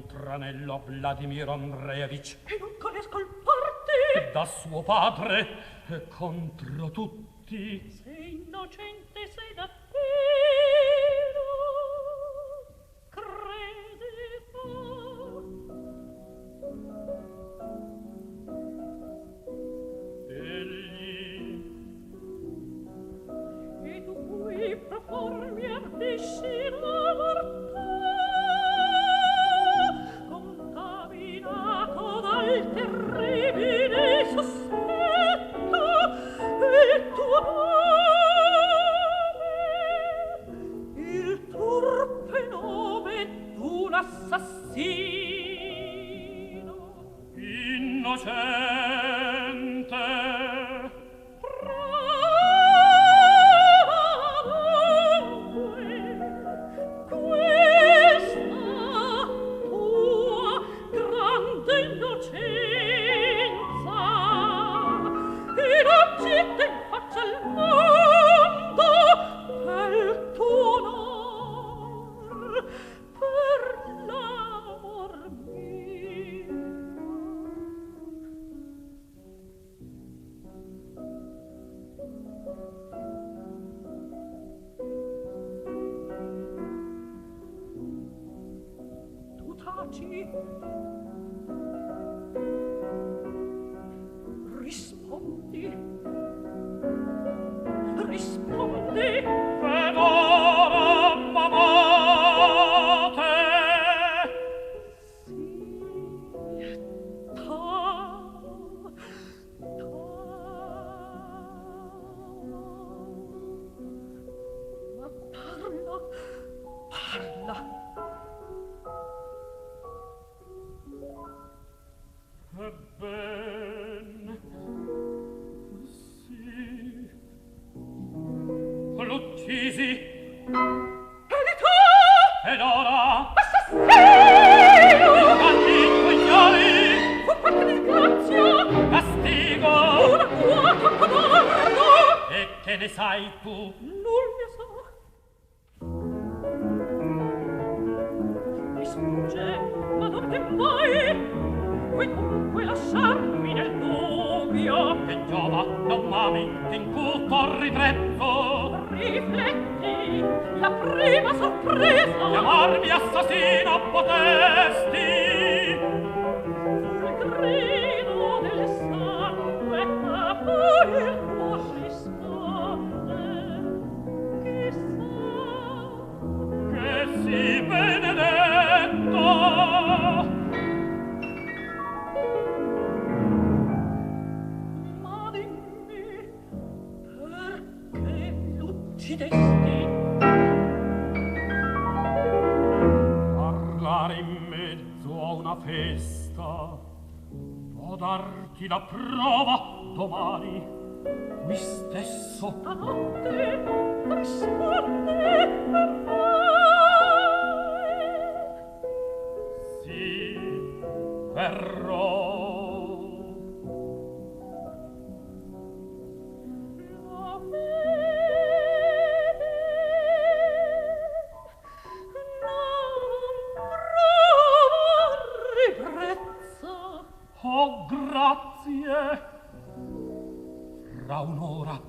Tranello Vladimiro Andreevich, e non conosco il parte da suo padre contro tutti. Sei innocente, sei davvero, Egli e tu cui propormi ardisci la mortà, dal terribile sospetto il tuo nome, il turpe nome d'un assassino innocente. Parlare in mezzo a una festa, può darti la prova domani, qui stesso. Stanotte risponde per me. Sì, verrò. Oh, grazie! Fra un'ora